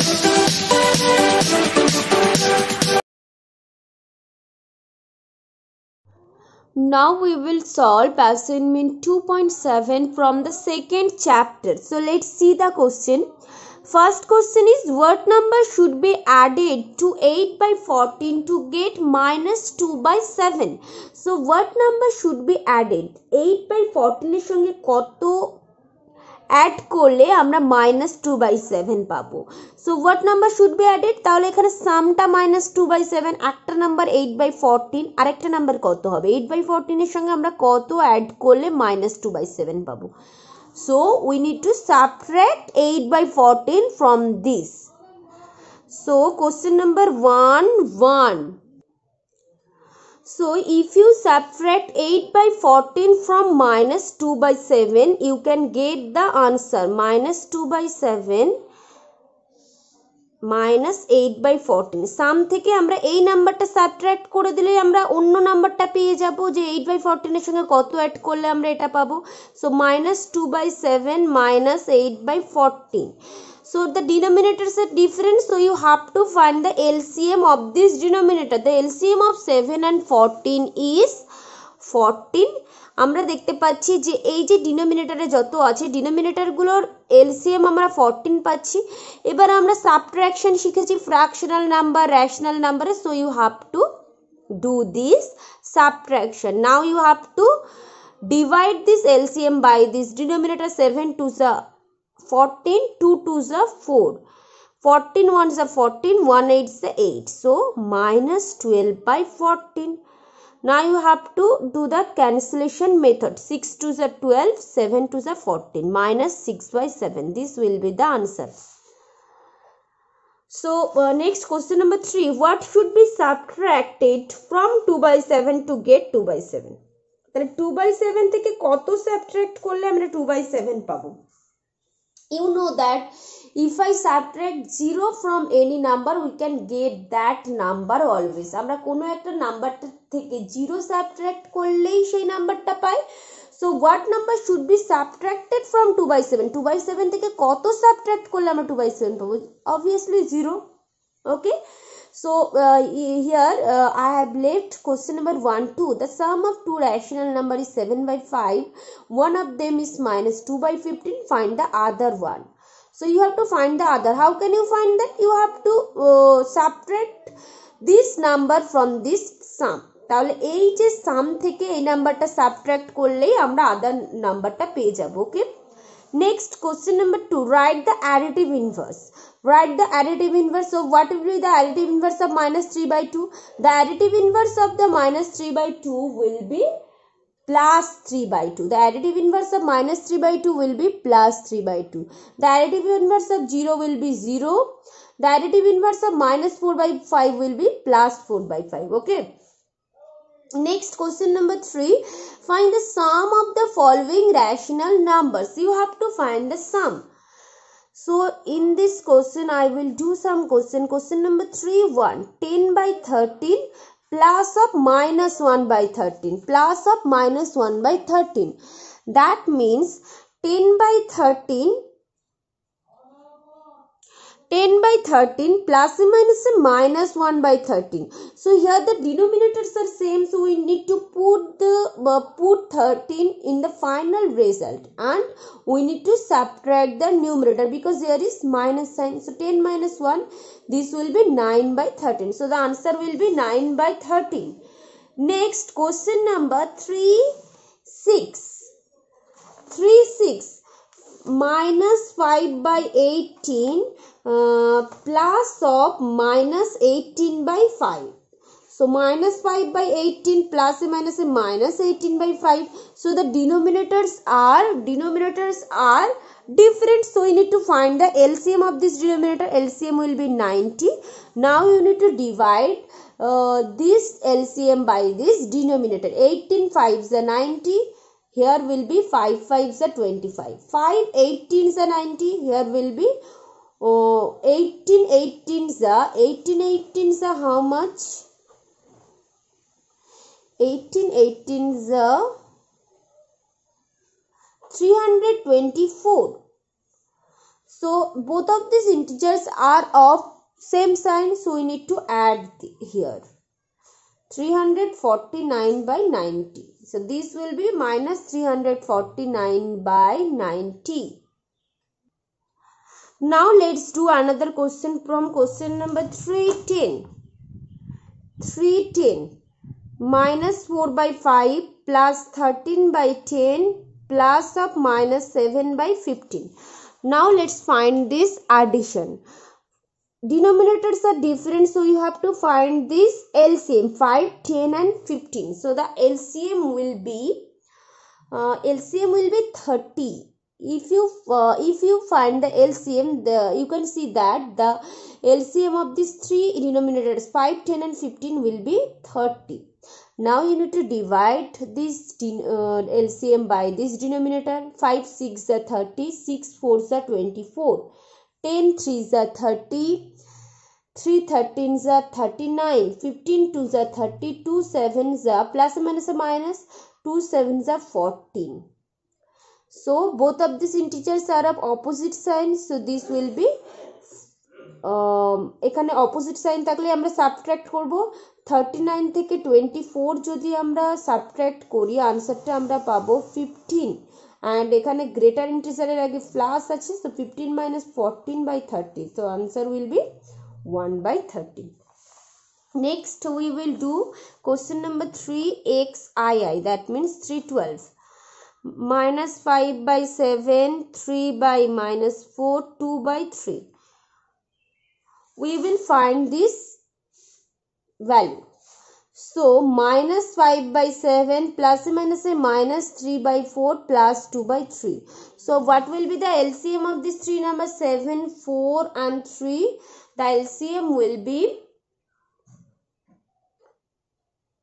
Now we will solve assignment 2.7 from the second chapter. So let's see the question. First question is, what number should be added to 8 by 14 to get minus 2 by 7? So what number should be added? 8 by 14 এর সঙ্গে কত add করলে আমরা minus 2 by 7 পাবো? So what number should be added? তাহলে এখানে সামটা minus 2 by 7, একটা number 8 by 14, আরেকটা নাম্বার কত হবে? 8 বাই 14 এর সঙ্গে আমরা কত অ্যাড করলে মাইনাস 2 বাই 7 পাবো? So we need to subtract 8 by 14 from this. So question number 1. So if you subtract 8 by 14 from minus 2 by 7, you can get the answer minus 2 by 7 minus 8 by 14. সাম থেকে আমরা এই নাম্বারটা subtract করে দিলেই আমরা অন্য নাম্বারটা পেয়ে যাব, যে 8 by 14 এর সঙ্গে কত অ্যাড করলে আমরা এটা পাবো। So minus 2 by 7 minus 8 by 14. So the denominators are different, so you have to find the LCM of this denominator. The LCM of 7 and 14 is 14. আমরা দেখতে পাচ্ছি যে এই যে ডিনোমিনেটরে যত আছে ডিনোমিনেটরগুলোর এলসিএম আমরা 14 পাচ্ছি। এবার আমরা সাবট্রাকশন শিখেছি ফ্র্যাকশনাল নাম্বার, রেশনাল নাম্বারে। So you have to do this subtraction. Now you have to divide this LCM by this denominator. 7 2s are 14, 2 2s are 4, 14 1s are 14, 1 8s are 8. So minus 12 by 14. Now you have to do the cancellation method. 6 2s are 12, 7 2s are 14, minus 6 by 7. This will be the answer. So next question number 3. What should be subtracted from 2 by 7 to get 2 by 7? তাহলে 2 by 7 থেকে কত subtract করলে আমরা 2 by 7 পাবো? You know that if I subtract 0 from any number, we can get that number always. আমরা কোনো একটা নাম্বারটা থেকে 0 সাবট্রাক্ট করলেই সেই নাম্বারটা পাই। So what number should be subtracted from 2 by 7? 2 by 7 থেকে কত সাবট্রাক্ট করলে আমরা 2 by 7 পাবো? Obviously 0. Okay. So here I have left question number 1 2. The sum of two rational number is 7 by 5. One of them is minus 2 by 15. Find the other one. So you have to find the other. How can you find that? You have to subtract this number from this sum. তাহলে এই যে সাম থেকে এই নাম্বারটা subtract করলেই আমরা আদার নাম্বারটা পেয়ে যাব। Okay, next question number 2. Write the additive inverse. Write the additive inverse. So what will be the additive inverse of minus 3 by 2? The additive inverse of the minus 3 by 2 will be plus 3 by 2. The additive inverse of minus 3 by 2 will be plus 3 by 2. The additive inverse of 0 will be 0. The additive inverse of minus 4 by 5 will be plus 4 by 5. Okay. Next question number 3. Find the sum of the following rational numbers. You have to find the sum. So in this question I will do some question. Question number 3 1. 10 by 13 plus of minus 1 by 13 plus of minus 1 by 13. That means 10 by 13 plus and minus 1 by 13. So here the denominators are same, so we need to put 13 in the final result, and we need to subtract the numerator because there is minus sign. So 10 minus 1, this will be 9 by 13. So the answer will be 9 by 13. Next question number 3 6. Minus 5 by 18 plus of minus 18 by 5. So minus 5 by 18 plus and minus 18 by 5. So the denominators are different. So you need to find the LCM of this denominator. LCM will be 90. Now you need to divide this LCM by this denominator. 18 5s are 90. Here will be 5 5s are 25. 5 18s are 90. Here will be 18 18s are how much? 18 18s are 324. So both of these integers are of same sign, so we need to add here 349 by 90. So this will be minus 349 by 90. Now let's do another question from question number 310. 310 minus 4 by 5 plus 13 by 10 plus of minus 7 by 15. Now let's find this addition. Denominators are different, so you have to find this LCM 5, 10 and 15. So the LCM will be 30. If you find the LCM, you can see that the LCM of these three denominators 5, 10 and 15 will be 30. Now you need to divide this LCM by this denominator. 5 6 are 30, 6 4 are 24, 10 3 are 30, 3 13 are 39, 15 2 are 30, 2 7 are plus or minus 2 7 are 14. So both of these integers are of opposite sign, so this will be এখানে opposite sign থাকলে আমরা subtract করব 39 থেকে 24 যদি আমরা subtract করি আনসারটা আমরা পাবো 15 and এখানে গ্রেটার ইন্টিজারের আগে প্লাস আছে, so 15 minus 14 by 30, so answer will be 1 by 30. Next we will do question number 3xii, that means 312 minus 5 by 7, 3 by minus 4, 2 by 3. We will find this value. So minus 5 by 7 plus minus a minus 3 by 4 plus 2 by 3. So what will be the LCM of these three numbers? 7, 4 and 3. The LCM will be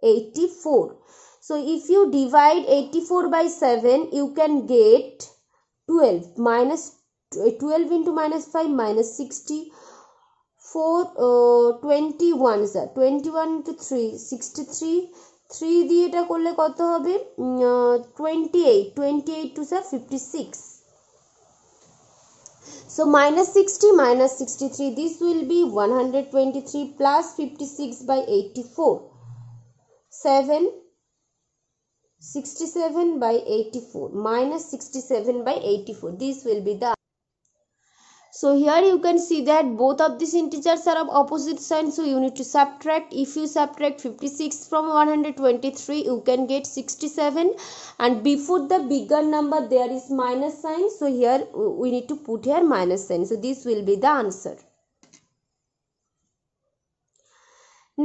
84. So if you divide 84 by 7, you can get 12. Minus 12 into minus 5 minus 60. 21 sir, 21 into 3 63, 3 দিয়ে এটা করলে কত হবে 28 to sir 56. So minus 60 minus 63, this will be 123 plus 56 by 84, 67 by 84 minus 67 by 84. This will be the. So here you can see that both of these integers are of opposite sign, so you need to subtract. If you subtract 56 from 123, you can get 67, and before the bigger number there is minus sign, so here we need to put here minus sign, so this will be the answer.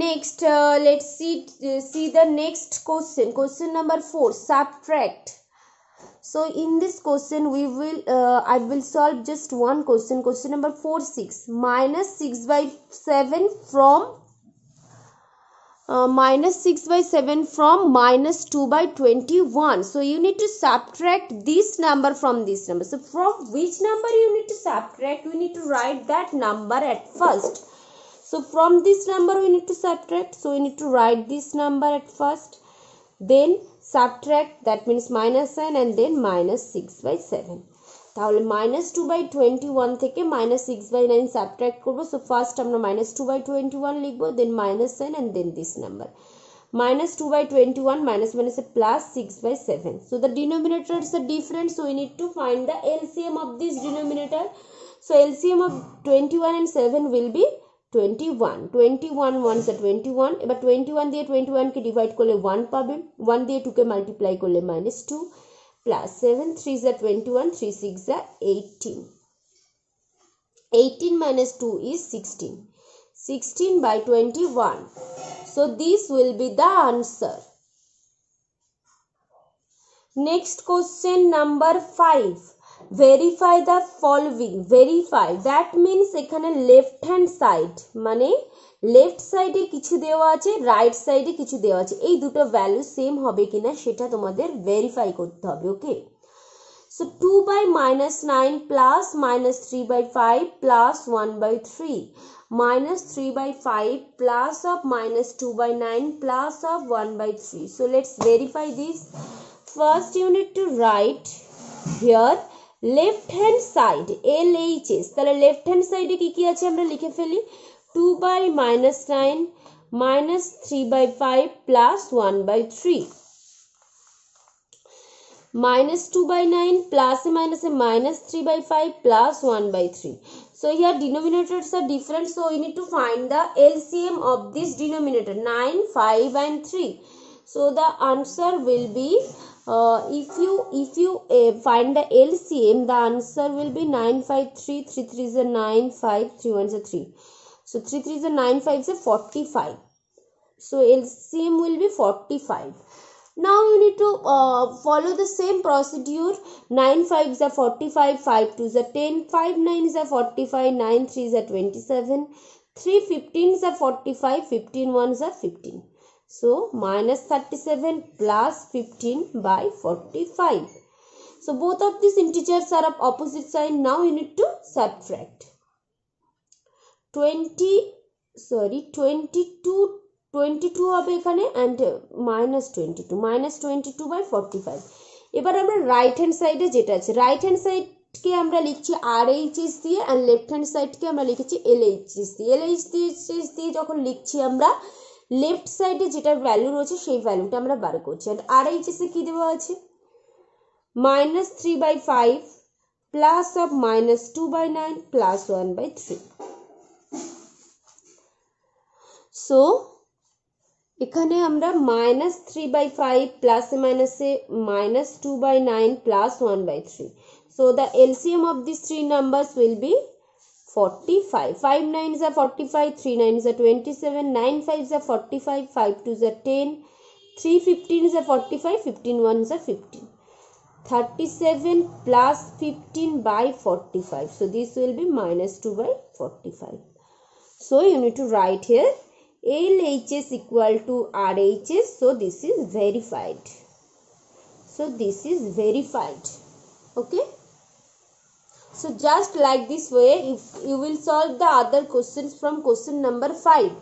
Next let's see the next question number 4, subtract. So in this question we will I will solve just one question number 4 6 minus 6 by 7 from minus 6 by 7 from minus 2 by 21. So you need to subtract this number from this number. So from which number you need to subtract? We need to write that number at first. So from this number we need to subtract, so we need to write this number at first, then subtract, that means minus sign, and then minus 6 by 7. তাহলে minus 2 by 21 থেকে minus 6 by 9 subtract করব. So first আমরা minus 2 by 21 লিখব, then minus sign and then this number. Minus 2 by 21 minus plus 6 by 7. So the denominators are different, so we need to find the LCM of this denominator. So LCM of 21 and 7 will be 21. 21 ones are 21. এবার 21 দিয়ে 21 কে divide করলে 1 পাবে, 1 দিয়ে 2 কে multiply করলে -2 plus 7 3 are 21, 3 6 are 18. 18 minus 2 is 16. 16 by 21. So this will be the answer. Next question number 5. Verify the following. Verify, that means এখানে left hand side, মানে left সাইডে কিছু দেওয়া আছে, রাইট সাইডে কিছু দেওয়া আছে, এই দুটো ভ্যালু সেম হবে কিনা সেটা তোমাদের ভেরিফাই করতে হবে। ওকে, so 2 by minus 9 plus minus 3 by 5 plus 1 by 3 minus 3 by 5 plus of minus 2 by 9 plus of 1 by 3. So let's verify this. First you need to write here left hand side LHS, তাহলে left hand সাইডে কি কি আছে আমরা লিখে ফেলি, 2/-9 -3/5 plus 1/3, -2/9 plus a minus a -3/5 plus 1/3. So here denominators are different, so we need to find the LCM of this denominator 9, 5 and 3. So the answer will be if you find the LCM, the answer will be 9, 5, 3, 3 3 is a 9, 5, 3 1 is a 3. So 3 3 is a 9, 5 is a 45. So LCM will be 45. Now you need to follow the same procedure. 9 5 is a 45, 5 2 is a 10, 5 9 is a 45, 9 3 is a 27, 3 15 is a 45, 15 1 is a 15. So minus 37 plus 15 by 45. So both of these integers are of opposite sign. Now you need to subtract. 22 হবে এখানে and -22 by 45. এবার আমরা right hand সাইডে যেটা আছে, right hand সাইডকে আমরা লিখছি RHS দিয়ে and লেফট হ্যান্ড সাইডকে আমরা লিখেছি LHS দিয়ে। LHS দিয়ে যখন লিখছি আমরা লেফট সাইডে যেটা ভ্যালু রয়েছে সেই ভ্যালুটা আমরা বার করছি। আর RHS এ কি দেওয়া আছে, -3/5 প্লাস অফ -2/9 প্লাস 1/3। সো এখানে আমরা -3/5 প্লাস এ মাইনাসে -2/9 plus 1/3. So the LCM of these three numbers will be 45. 5 9 is a 45, 3 9 is a 27, 9 5 is a 45, 5 2 is a 10, 3 15 is a 45, 15 1 is a 15. 37 plus 15 by 45. So this will be -2/45. So you need to write here LHS equal to RHS. So this is verified. Okay. So just like this way, if you will solve the other questions from question number 5.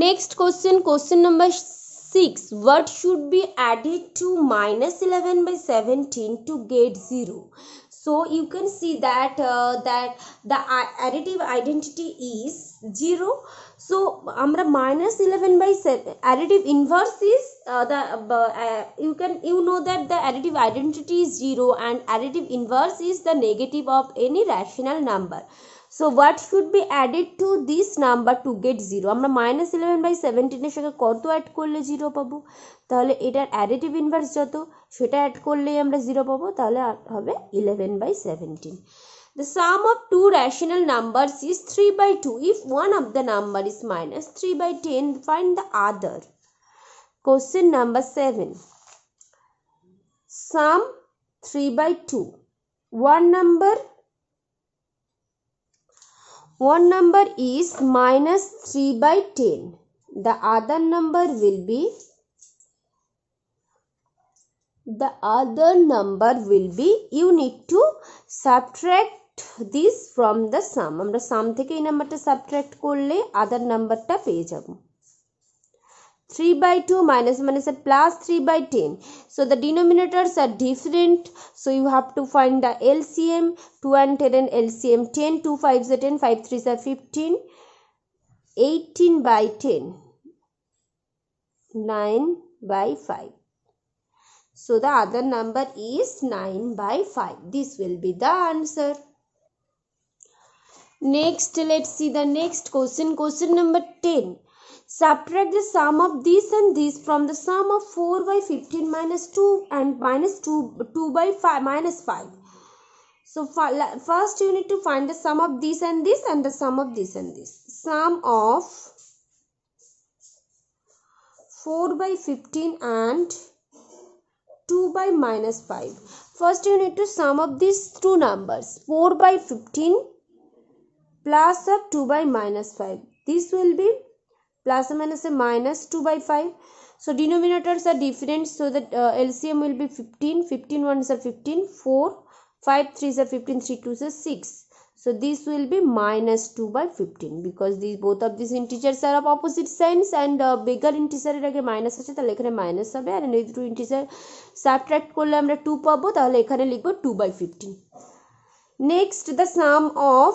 Next question number 6. What should be added to -11/17 to get 0? So you can see that the additive identity is 0. So আমরা -11/7 additive inverse is you know that the additive identity is 0 and additive inverse is the negative of any rational number. So what should be added to this number to get 0? আমরা -11/17 এর সঙ্গে কত add করলে 0 পাবো? তাহলে এটার additive inverse যত সেটা অ্যাড করলেই আমরা 0 পাবো, তাহলে হবে 11/17. The sum of two rational numbers is 3/2. If one of the number is -3/10, find the other. Question number 7. Sum 3/2. One number is -3/10. The other number will be you need to subtract this from the sum. আমরা sum থেকে এই নাম্বারটা subtract করলে আদার নাম্বারটা পেয়ে যাব। 3/2 minus plus 3/10. So the denominators are different. So you have to find the LCM. 2 and 10 and LCM 10. 2 5s are 10. 5 3s are 15. 18/10. 9/5. So the other number is 9/5. This will be the answer. Next, let's see the next question. Question number 10. Subtract the sum of this and this from the sum of 4/15 minus 2 and minus 2/5 minus 5. So first you need to find the sum of this and this and the sum of this and this. Sum of 4/15 and 2/-5. First you need to sum up these two numbers, 4/15 plus of 2/-5. This will be plus or minus a -2/5. So denominators are different, so that LCM will be 15. 15 1 is a 15, 4, 5 3 is a 15, 3 2 is a 6. So this will be minus 2 by 15 because these both of these integers are of opposite signs and bigger integer এর আগে minus আছে তাহলে এখানে minus হবে আর এই দুটো integer subtract করলে আমরা 2 পাবো তাহলে এখানে লিখব 2 by 15. Next the sum of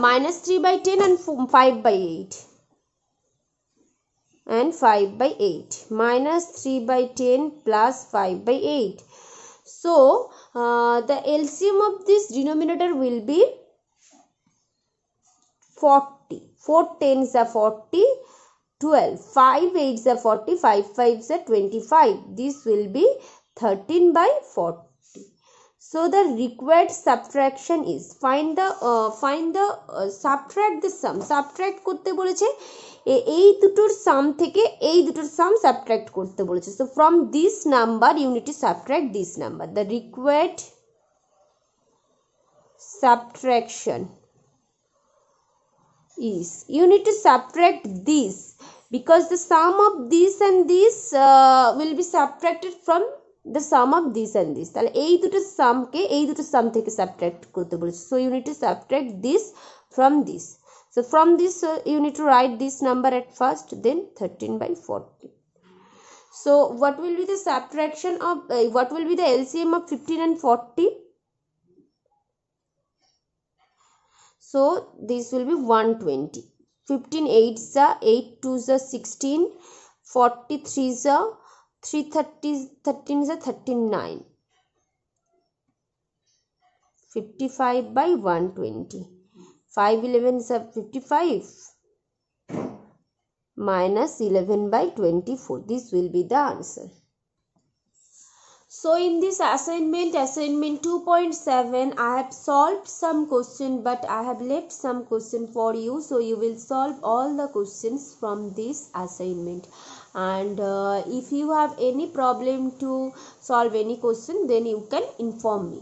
minus 3 by 10 and 5 by 8 and 5 by 8 minus 3 by 10 plus 5 by 8. So the LCM of this denominator will be 40. 4 10s are 40, 12, 5 8s are 40, 5 5s are 25. This will be 13 by 40. So the required subtraction is subtract the sum. Subtract করতে বলেছে এই দুটোর সাম থেকে এই দুটোর সাম subtract করতে বলেছে so from this number you need to subtract this number the required subtraction is you need to subtract this because the sum of this and this will be subtracted from the sum of this and this তাহলে এই দুটো সামকে এই দুটো সাম থেকে subtract করতে বলেছে so you need to subtract this from this. So from this you need to write this number at first then 13 by 40. So what will be the subtraction of what will be the LCM of 15 and 40? So this will be 120. 15 8s are 8 2s are 16, 43s are 13s are 39. 55 by 120. 5 11s are 55 minus 11 by 24. This will be the answer. So in this assignment 2.7 I have solved some question but I have left some question for you, so you will solve all the questions from this assignment and if you have any problem to solve any question then you can inform me.